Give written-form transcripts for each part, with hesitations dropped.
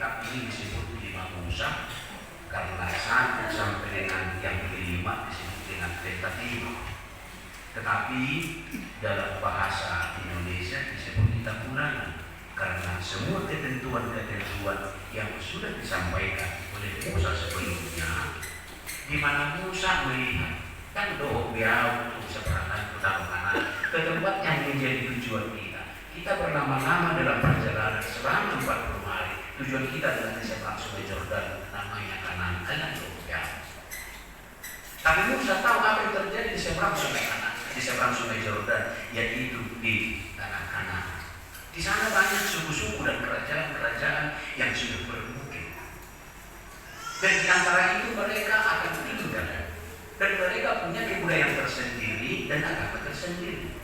kitab ini disebut 5 Musa karena 1 sampai dengan yang kelima disebut dengan Pentateuch. Tetapi dalam bahasa Indonesia disebut kitab Ulangan karena semua ketentuan-ketentuan yang sudah disampaikan oleh Musa sebelumnya, di mana Musa melihat kan biar untuk seberang utara kanan ke tempat yang menjadi tujuan kita. Kita berlama-lama dalam perjalanan selama 40 hari. Tujuan kita adalah di seberang Sungai Yordan, namanya Kanaan. Tapi Musa tahu apa yang terjadi di seberang Sungai Kanaan, di seberang Sungai Yordan, yaitu di tanah Kanaan. Di sana banyak suku-suku dan kerajaan-kerajaan yang sudah bermukim. Dan di antara itu mereka akan tinggal. Dan mereka punya kebudayaan tersendiri dan agama tersendiri.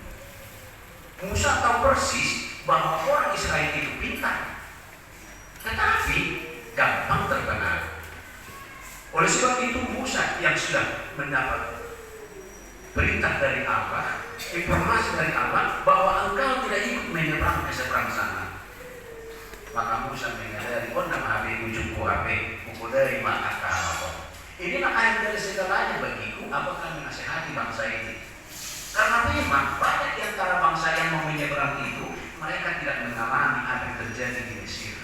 Musa tahu persis bahwa orang Israel itu pintar, tetapi gampang terpengaruh. Oleh sebab itu Musa yang sudah mendapat perintah dari Allah, informasi dari Allah bahwa engkau tidak ikut menyeberang ke seberang sana. Maka Musa menyadari, nama HP ujungku HP, pukul dari maka ke apa. Inilah ayat dari segalanya bagiku, apakah menasihati bangsa ini. Karena memang banyak di antara bangsa yang mau menyeberang itu, mereka tidak mengalami apa yang terjadi di Mesir.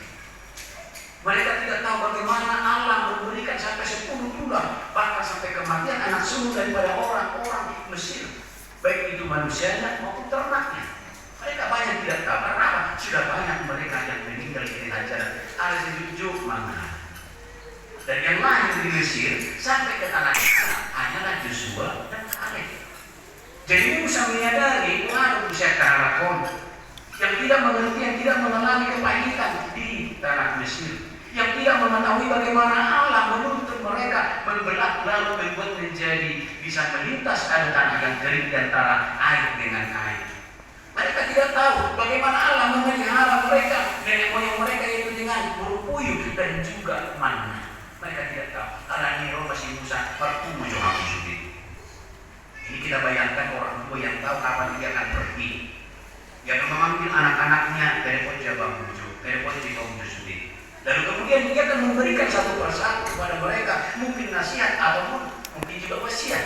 Mereka tidak tahu bagaimana Allah memberikan sampai 10 tulah, bahkan sampai kematian anak sulung daripada orang-orang Mesir, baik itu manusianya maupun ternaknya. Mereka banyak tidak tahu karena apa? Sudah banyak mereka yang meninggal di ajaran al-Jujuk mana. Dan yang lain di Mesir sampai ke tanah Kanaan hanyalah Joshua dan Kaleb. Jadi Musa menyadari pengaruh usia Karakon yang tidak mengerti, yang tidak mengalami kepahitan di tanah Mesir, yang tidak mengetahui bagaimana Allah menuntut mereka membelah lalu membuat menjadi bisa melintas ada tanah yang kering di antara air dengan air. Mereka tidak tahu bagaimana Allah memelihara mereka, nenek moyang mereka itu dengan burung puyuh dan juga manna. Mereka tidak tahu karena Nero masih Musa bertemu Johan Yusuf. Ini kita bayangkan orang tua yang tahu kapan dia akan pergi, yang memanggil anak-anaknya dari Pojabang Mujo, dari Pojabang Yusuf. Lalu kemudian dia akan memberikan satu persatu kepada mereka, mungkin nasihat ataupun mungkin juga wasiat.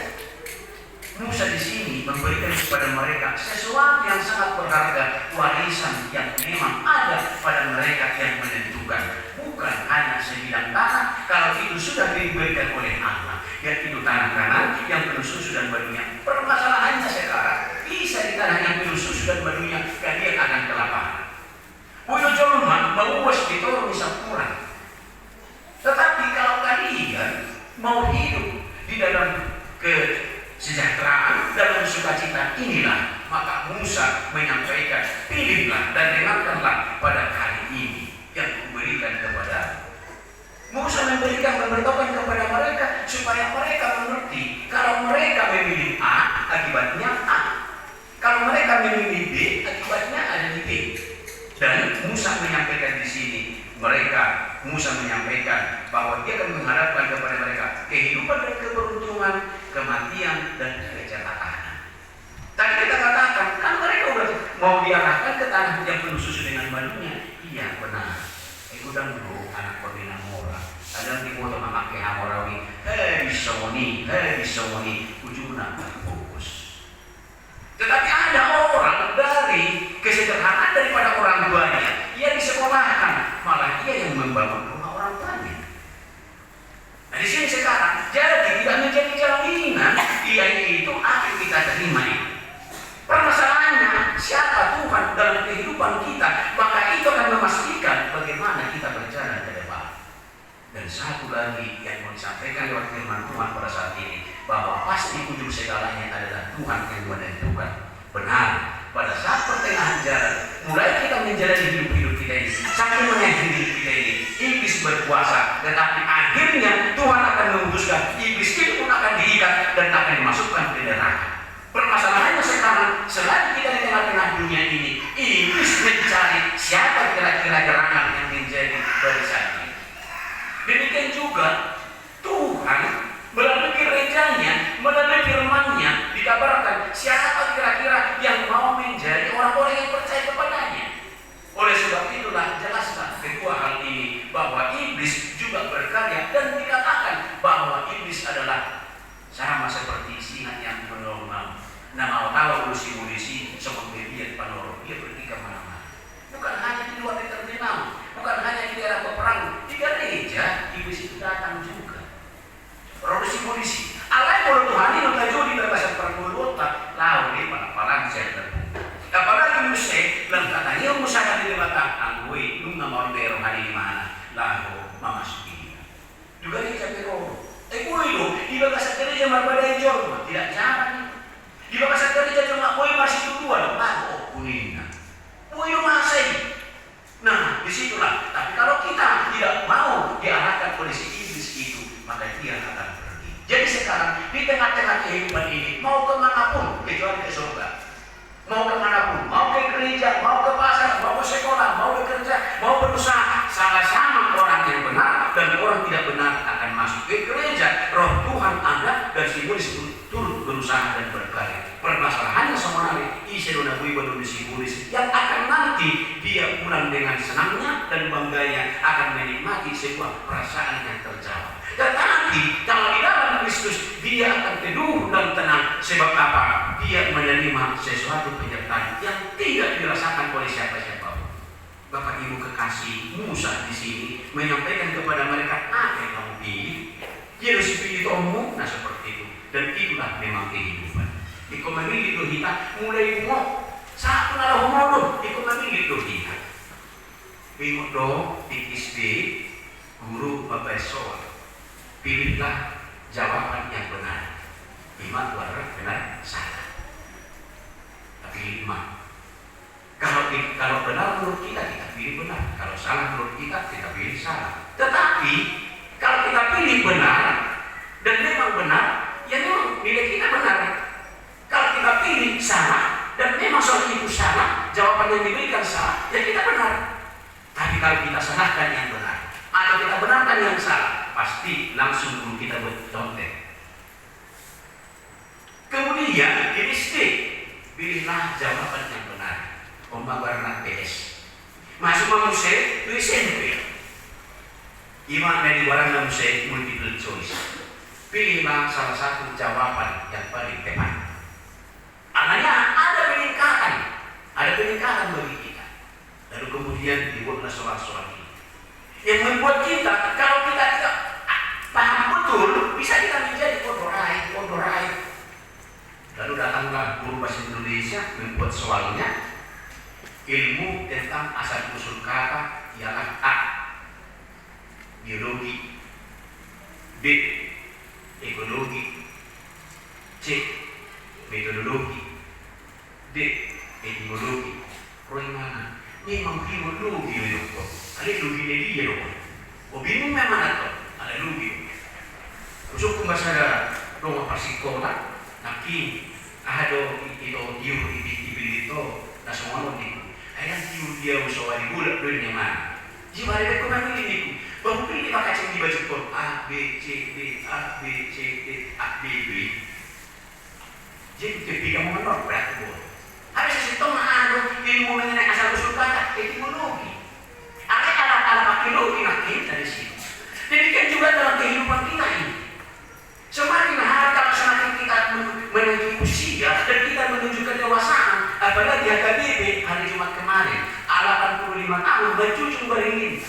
Musa di sini memberikan kepada mereka sesuatu yang sangat berharga, warisan yang memang ada pada mereka yang menentukan. Bukan hanya sebidang tanah, kalau itu sudah diberikan oleh Allah, yaitu tanah Kanaan yang penuh susu dan madunya. Permasalahannya sekarang bisa di tanah yang penuh susu dan madunya, kalian akan kelaparan. Puyo Jolman mauwas ditolong kurang. Tetapi kalau kalian mau hidup di dalam kesejahteraan, dalam sukacita inilah, maka Musa menyampaikan, pilihlah dan dengarkanlah pada hari ini yang kuberikan kepada Musa memberikan pemberitahuan kepada mereka supaya mereka mengerti kalau mereka memilih A, akibatnya A. Kalau mereka memilih B, akibatnya ada di B. Dan Musa menyampaikan di sini, Musa menyampaikan bahwa dia akan menghadapkan kepada mereka kehidupan dan keberuntungan, kematian dan kecelakaan. Tadi kita katakan, kan mereka udah mau diarahkan ke tanah yang penuh susu dengan madunya. Iya benar. Ikutkan dulu anak Kodina Mora. Ada yang dipoto memakai Hamorawi. Hei bisawani, ujungnya fokus. Tetapi ada orang dari kesederhanaan daripada orang tuanya, ia disekolahkan, malah ia yang membangun rumah orang tuanya. Nah di sini sekarang jadi tidak menjadi jaminan ia itu akan kita terima ini. Permasalahannya siapa Tuhan dalam kehidupan kita, maka itu akan memastikan bagaimana kita berjalan ke depan. Dan satu lagi yang mau disampaikan lewat firman Tuhan pada saat ini, bahwa pasti ujung segalanya adalah Tuhan yang menentukan. Benar, pada saat pertengahan jalan, mulai kita menjalani hidup kita ini, sampai mengakhiri hidup kita ini, iblis berkuasa, tetapi akhirnya Tuhan akan memutuskan iblis itu pun akan diikat dan akan dimasukkan ke neraka. Permasalahannya sekarang, selain kita di tengah-tengah dunia ini, iblis mencari siapa kira-kira gerangan yang menjadi barisannya. Demikian juga Tuhan melalui gerejanya, melalui firman-Nya dikabarkan siapa kira-kira yang mau menjadi orang-orang yang percaya kepadanya. Oleh sebab itulah jelaslah kedua hal ini, bahwa pemberi rohani di mana? Lalu memasuki juga dia capek roh. Itu di bagasan gereja berbeda jorma tidak jalan itu. Di bagasan gereja cuma koi masih tujuan, lalu kunina. Koi masih. Nah, disitulah. Tapi kalau kita tidak mau diarahkan oleh si iblis itu, maka dia akan pergi. Jadi sekarang di tengah-tengah kehidupan ini, mau kemanapun kecuali ke surga. Mau kemanapun, mau ke gereja, mau ke pasar, mau ke sekolah, mau bekerja, mau berusaha, sama-sama orang yang benar dan orang tidak benar akan masuk ke gereja. Roh Tuhan ada dan simbolis turut berusaha dan berkarya. Permasalahannya sebenarnya isedona bui badu simbolis yang akan nanti dia pulang dengan senangnya dan bangganya akan menikmati sebuah perasaan yang terjawab. Tetapi kalau di dalam Kristus dia akan teduh dan tenang. Sebab apa? Dia menerima sesuatu penyertaan yang tidak dirasakan oleh siapa-siapa. Bapak Ibu kekasih, Musa di sini menyampaikan kepada mereka apa yang kamu pilih. Yesus pilih kamu, nah seperti itu. Dan itulah memang kehidupan. Iko memilih dohita mulai umur satu nalah umur. Iko memilih dohita. Bingung do PSB guru bapak soal. Pilihlah jawaban yang benar. Lima keluarga benar salah. Tapi lima. Kalau benar menurut kita pilih benar. Kalau salah menurut kita pilih salah. Tetapi kalau kita pilih benar dan memang benar, ya memang nilai kita benar. Kalau kita pilih salah dan memang soal itu salah, jawaban yang diberikan salah, ya kita benar. Tapi kalau kita salahkan yang benar atau kita benarkan yang salah, pasti langsung dulu kita bercontek. Kemudian Kristus pilihlah jawaban yang benar. Pembabaran PS. Masuk manusia itu SMP. Ima dari barang manusia multiple choice. Pilihlah salah satu jawaban yang paling tepat. Anaknya ada peningkatan bagi kita. Lalu kemudian dibuatlah soal-soal ini. Yang membuat kita kalau kita paham betul, bisa kita menjadi kodorai. Lalu datanglah guru bahasa Indonesia membuat soalnya ilmu tentang asal usul kata ialah A. Biologi, B. Ekologi, C. Metodologi, D. Etimologi. Roy mana? Memang biologi itu. Ada logi dia loh. Oh bingung memang atau ada logi. Usuk bahasa rumah pasikola. Tapi ada itu itu nah semua itu ayam dia usawari bulat duit yang mana jiwa ada kemana ini baru pilih pakai ceng di baju pun A B C D A B C D A B B jadi ketika mau menor berat boleh habis itu ada ilmu mengenai asal usul kata etimologi ada alat-alat arkeologi nanti dari sini demikian juga dalam kehidupan kita ini semakin hari kalau semakin kita menuju usia dan kita menuju kedewasaan, apalagi HKBP hari Jumat kemarin 85 tahun berjujung beringinnya.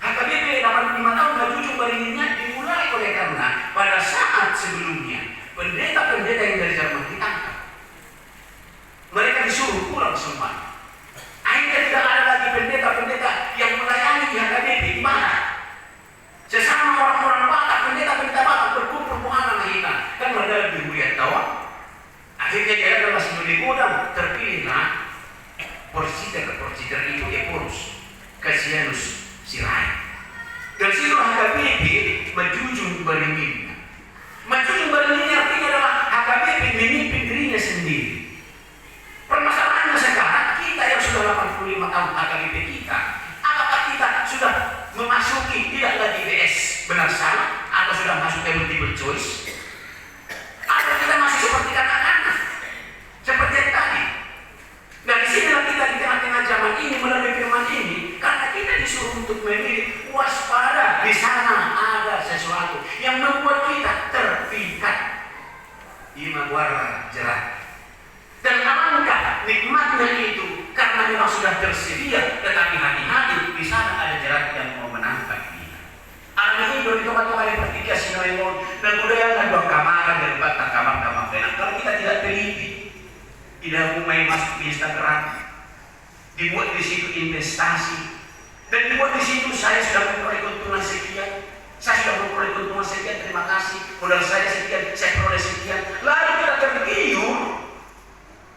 HKBP 85 tahun berjujung beringinnya dimulai oleh karena pada saat sebelumnya pendeta-pendeta yang dari Jerman ditangkap. Mereka disuruh pulang semua. Akhirnya tidak ada lagi pendeta-pendeta yang melayani di HKBP di mana? Sesama orang-orang Batak, pendeta-pendeta Batak berkumpul penganan kita. Kan mereka lebih mulia tahu. Akhirnya dia adalah di gudang terpilihlah Porciter itu Eporus, Cassianus Sirai. Dan situlah HKBP menjunjung beringin. Menjunjung beringin artinya adalah HKBP memimpin dirinya sendiri. Permasalahannya sekarang kita yang sudah 85 tahun HKBP kita, apakah kita sudah memasuki tidak lagi DS benar salah atau sudah masuk ke multiple choice atau kita masih seperti anak-anak seperti yang tadi. Dari sinilah kita di tengah-tengah zaman ini melalui firman ini karena kita disuruh untuk memilih waspada di sana ada sesuatu yang membuat kita terpikat imagwara jerat dan alangkah nikmatnya itu karena memang sudah tersedia tetapi hati-hati di sana ada jerat yang mau menangkap kita. Ada itu di tempat-tempat yang bertiga sinoi dan budaya ada 2 kamar dan 4 kamar benar. Kalau kita tidak teliti, tidak mau main masuk di Instagram, dibuat di situ investasi dan di situ saya sudah memperoleh keuntungan sekian, saya sudah memperoleh keuntungan sekian, terima kasih, modal saya sekian, saya peroleh sekian. Lalu kita tergiur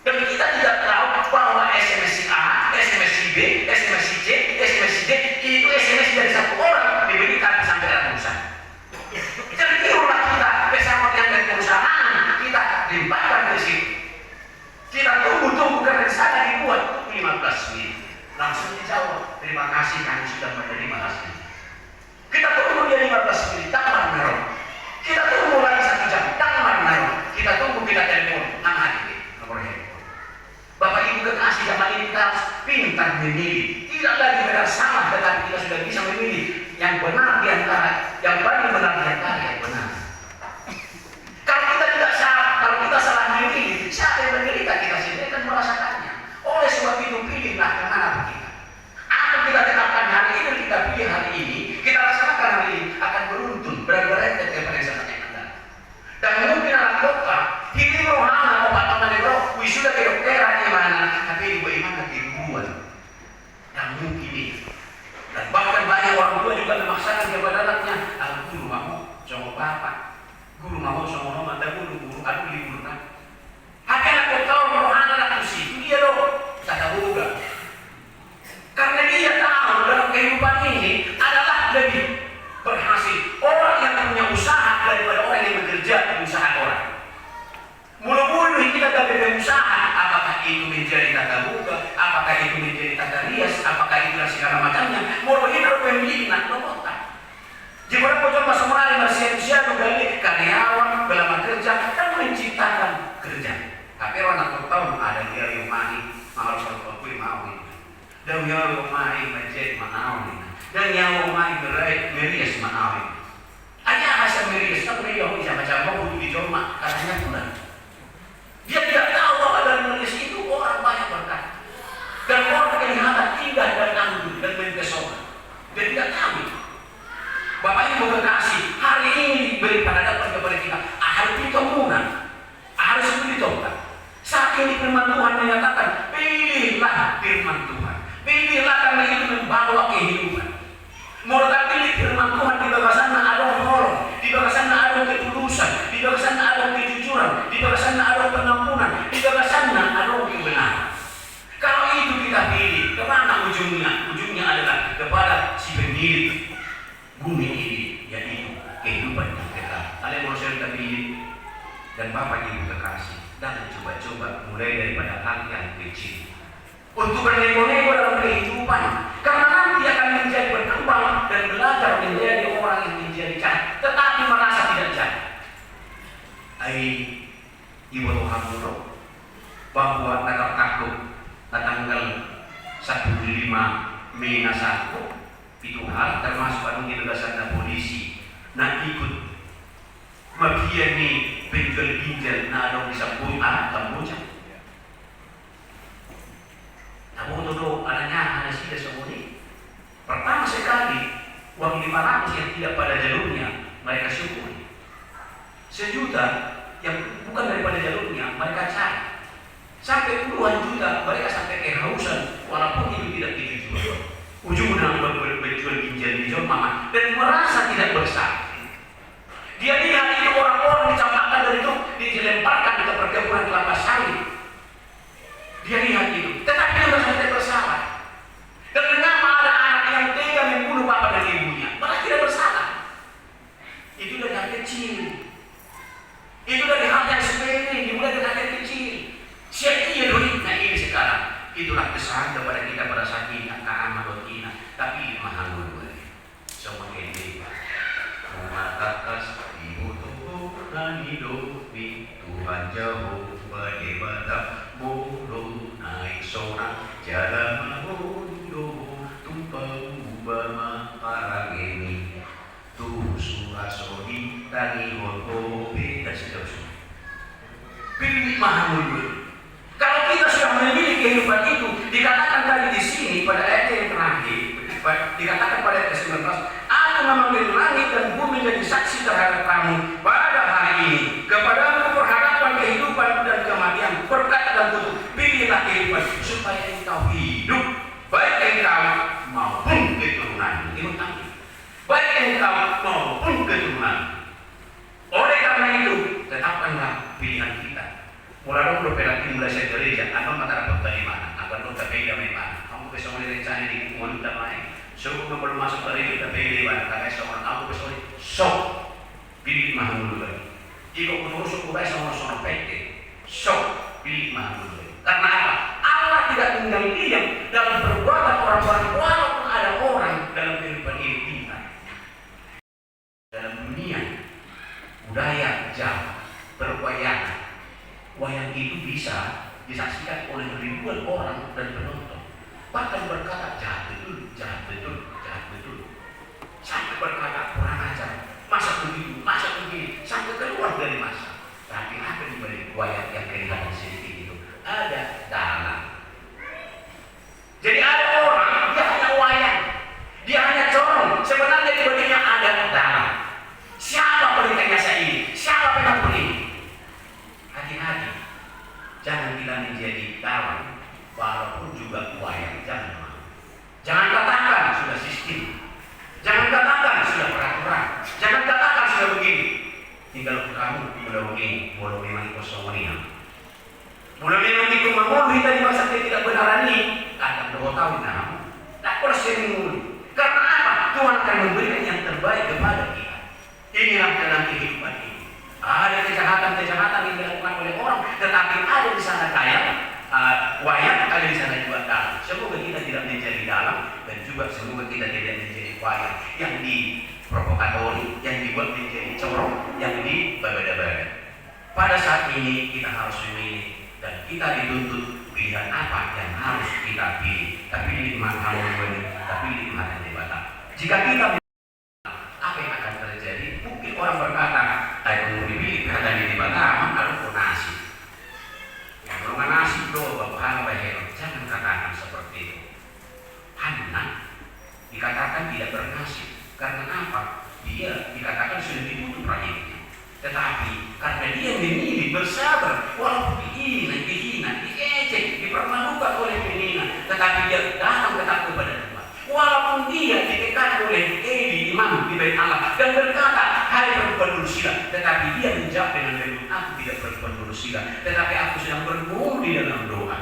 dan kita tidak tahu bahwa SMS si A, SMS si B, SMS si C, SMS si D itu SMS dari satu orang diberikan sampai ratusan. Tergiurlah kita, pesawat yang dari perusahaan kita limpahkan ke situ. Kita tunggu karena di sana dibuat 15 menit. Langsung dijawab, terima kasih kami sudah menerima hasil. Kita tunggu dia 15 menit, tak naruh. Kita tunggu lagi 1 jam, tak naruh. Kita tunggu, kita telepon, nomor handphone. Bapak Ibu kekasih, zaman ini kita harus pintar memilih. Tidak lagi benar salah, tetapi kita sudah bisa memilih yang benar di antara, yang paling benar di antara yang benar. Kalau kita tidak salah, kalau kita salah memilih, siapa yang menderita? Kita sendiri akan merasakannya. Oleh sebab itu pilihlah kemana kita. Apa kita tetapkan hari ini, kita pilih hari ini, kita laksanakan hari ini, akan beruntun, berberentet kepada zaman yang akan. Dan mungkin anak kota, ini rohana, obat teman bro, wisuda kedokteran di mana, tapi ibu iman dibuat. Dan mungkin ini. Dan bahkan banyak orang tua juga memaksakan kepada anaknya, guru mau sama bapak, guru mau sama mama, dan guru, aduh libur kan. Akan aku tahu rohana anak itu dia loh, tak buka. Karena dia tahu dalam kehidupan ini adalah lebih berhasil orang yang punya usaha daripada orang yang bekerja di usaha orang. Mulu-mulu kita dari berusaha, apakah itu menjadi tata buka, apakah itu menjadi tata rias, apakah itu segala macamnya. Mulu itu pemilik nak lompatan. Jika pocong masuk melalui manusia juga karyawan, belama kerja, dan menciptakan kerja. Tapi orang tak tahu ada dia yang mani, harus aku mau ini. Dan yang mani menjadi mau ini. Dan yang mani merias mau ini. Hanya asal merias, tak boleh yang bisa macam mau butuh dijorma, katanya bulan. Dia tidak tahu bahwa dari merias itu orang banyak berkat. Dan orang kelihatan indah dan anggun dan mempesona. Dia tidak tahu. Bapak Ibu kekasih, hari ini beri penghadapan kepada kita. Harus ditemukan, harus ditemukan. Saat ini firman Tuhan menyatakan, pilihlah firman Tuhan. Pilihlah karena itu membawa kehidupan. Murka pilih firman Tuhan, di bawah sana ada nolong, di bawah sana ada ketulusan, di bawah sana ada kejujuran, di bawah sana ada pengampunan, di bawah sana ada kebenaran. Kalau itu kita pilih, kemana ujungnya? Ujungnya adalah kepada si pemilik bumi ini, yaitu kehidupan yang kekal. Kalian mau saya pilih, dan Bapak Ibu kekasih, jangan coba-coba mulai daripada hal yang kecil untuk bernego-nego dalam kehidupan, karena nanti akan menjadi berkembang dan belajar menjadi orang yang menjadi jahat, tetapi merasa tidak jahat. Ibu Tuhan bahwa takut tanggal 15 Mei nasako itu hal termasuk anu kebebasan polisi nak ikut mafia ni penjual ginjal na ada bisa buat Kamboja. Namun itu anaknya sudah semuni. Pertama sekali uang 500 yang tidak pada jalurnya mereka syukuri. 1 juta yang bukan daripada jalurnya mereka cari. Sampai puluhan juta mereka sampai kehausan walaupun itu tidak dijual. Ujung-ujungnya berjual ginjal di mama dan merasa tidak bersalah. Dia lihat itu orang-orang dicampakkan dari itu, dilemparkan ke perkebunan kelapa sawit. Dia lihat itu, tetapi dia merasa tidak bersalah. Dan mengapa ada anak yang tega membunuh bapak dan ibunya? Mereka tidak bersalah. Itu dari hal kecil. Itu dari hal yang sepele, dimulai dari hal yang kecil. Siapa dia duitnya ini sekarang? Itulah kesan kepada kita pada saat ini akan amadokina, tapi mahal dulu. Semua ini mengatakan ibu tubuh dan hidup Tuhan jauh berdebata bulu naik sorak jalan mundur tumpang ubama para geni tuh surasoni tani hobi dan seterusnya. Pilih mahal dulu. Kalau kita sudah memiliki kehidupan itu, dikatakan tadi di sini pada ayat yang terakhir, dikatakan pada ayat 19, aku memanggil langit dan bumi menjadi saksi terhadap kamu pada hari ini. Kepadamu perhadapan kehidupan dan kematian, berkata dan kutuk, pilihlah kehidupan supaya engkau hidup, baik engkau maupun keturunan. keturunan. Ini tanggung. Baik engkau maupun keturunan. Oleh karena itu, tetapkanlah pilihan kita. Mulai berperilaku mulai saya gereja, apa mata dapat dari mana? Agar lo tak beda mana? Kamu bisa mulai rencana di wanita lain. So, kamu belum masuk ke itu tak beda mana? Kakak seorang aku bisa mulai. So, pilih mahal dulu. Jika menurut suku baik sama PT, so pilih mahal dulu. Karena apa? Allah tidak tinggal diam dalam perbuatan orang-orang, walaupun ada orang dalam kehidupan ini kita. Dalam dunia budaya Jawa berwayang, wayang itu bisa disaksikan oleh ribuan orang dan penonton. Bahkan berkata jahat betul, jahat betul, jahat betul. Sampai berkata kurang ajar, masa begitu, masa begini, sampai keluar dari masa. Tapi apa di balik wayang yang kelihatan sedikit itu? Ada dalam. Jadi ada orang, dia hanya wayang, dia hanya corong. Sebenarnya di baliknya ada dalam. Siapa pelikanya saya ini? Siapa pengatur ini? Hati-hati, jangan kita menjadi dalam, walaupun juga wayang. Jangan katakan sudah sistem, jangan katakan sudah peraturan, jangan katakan sudah begini. Tinggal kamu mulai begini, mulai memang kosongnya. Mulai memang itu memulih tadi masa tidak benar ini. Akan dua tahun kamu tak persen mulu. Karena apa? Tuhan akan memberikan yang terbaik kepada kita. Inilah dalam kehidupan ini. Ada kejahatan-kejahatan yang dilakukan oleh orang, tetapi ada di sana kaya, wayang, ada di sana juga dalam. Semoga kita tidak menjadi dalam, dan juga semoga kita tidak menjadi wayang yang diprovokatori, yang dibuat menjadi corong, yang dibagada-bagada. Pada saat ini kita harus memilih, dan kita dituntut pilihan apa yang harus kita pilih. Tapi pilih mana tapi pilih mana yang dibatal. Jika kita apa yang akan terjadi? Mungkin orang berkata, "Ayo mau dipilih kata di Batam, ada nasi." Yang belum nasi doa bapak bahaya. Jangan katakan seperti itu. Hana dikatakan tidak bernasib. Karena apa? Dia dikatakan sudah ditutup rahimnya. Tetapi karena dia memilih bersabar, walaupun dihina, diejek, dipermalukan oleh penghina, tetapi dia datang tetap kepada Tuhan. Walaupun dia ditekan oleh Eli, imam di bait Allah, dan berkata, "Hai perempuan bersila," tetapi dia menjawab dengan lembut, "Aku tidak perempuan bersila, tetapi aku sedang bergumul di dalam doa."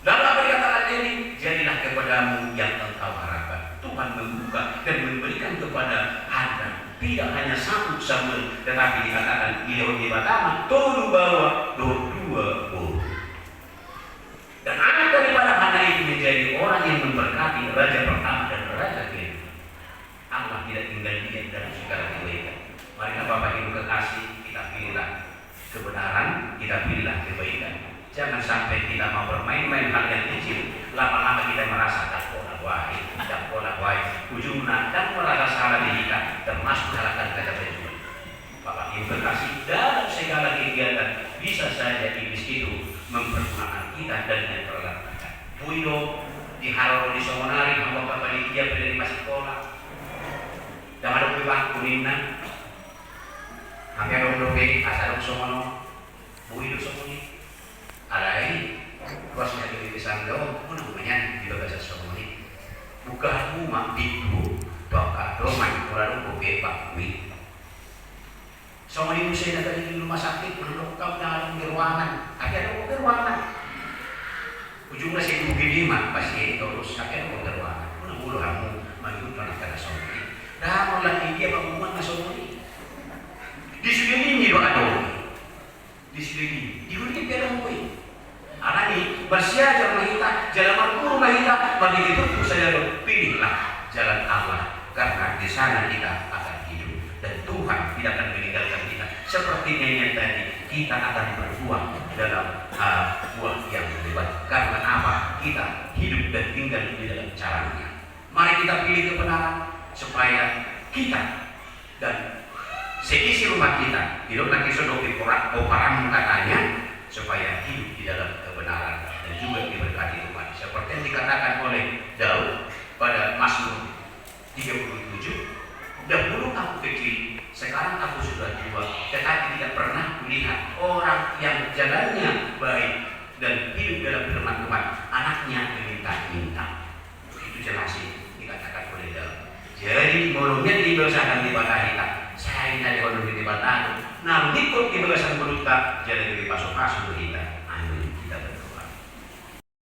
Lalu apa dikatakan Eli? "Jadilah kepadamu yang engkau harapkan." Tuhan membuka dan memberikan kepada Hana tidak hanya satu Samuel, tetapi dikatakan Gideon di Batama, tolu bawa dua bulu. Dan anak daripada Hana itu menjadi orang yang memberkati raja pertama dan raja kedua. Allah tidak tinggal diam dalam segala kebaikan. Mari Bapak Ibu kekasih, kita pilihlah kebenaran, kita pilihlah kebaikan. Jangan sampai kita mau bermain-main hal yang kecil, lama-lama kita merasa tak pola wahai, ujungnya dan merasa salah diri kita, termasuk halakan kata penjual. Bapak Ibu kekasih, dalam segala kegiatan bisa saja iblis itu mempergunakan kita dan yang terlalu. Puido di Haro di Somonari, Bapak panitia penerima sekolah, dan ada bangku Nina, hampir dobe asal Somono, Puido Somoni. Alai, kuasnya di Sanggau, pun namanya di bahasa Somoni. Bukan rumah itu, baka doman orang kopi bakwi. Somoni musim dari rumah sakit, menurut kau dalam ruangan, ada ruangan. Ujungnya si ibu gini pasti terus ada ruangan. Mulu kamu maju tanah tanah Somoni. Dah mau lagi dia bangunan Somoni. Di sini ini baka doman. Di sini, di sini dia ramai. Anak ini bersiajar mahita, jalan berguru mahita, bagi itu saya pilihlah jalan Allah, karena di sana kita akan hidup dan Tuhan tidak akan meninggalkan kita. Seperti yang tadi, kita akan berbuah dalam buah yang lebat. Karena apa? Kita hidup dan tinggal di dalam caranya. Mari kita pilih kebenaran supaya kita dan seisi rumah kita hidup lagi sodoki orang katanya, supaya hidup di dalam kebenaran dan juga diberkati Tuhan. Seperti yang dikatakan oleh Daud pada Mazmur 37, "Dahulu aku kecil, sekarang aku sudah tua, tetapi tidak pernah melihat orang yang jalannya baik dan hidup dalam firman Tuhan, anaknya meminta-minta." Itu jelas dikatakan oleh Daud. Jadi mulungnya dibesakan di batahita, saya dari ekonomi di batahita. Nah, ikut dibesakan beruta jadi pasok masuk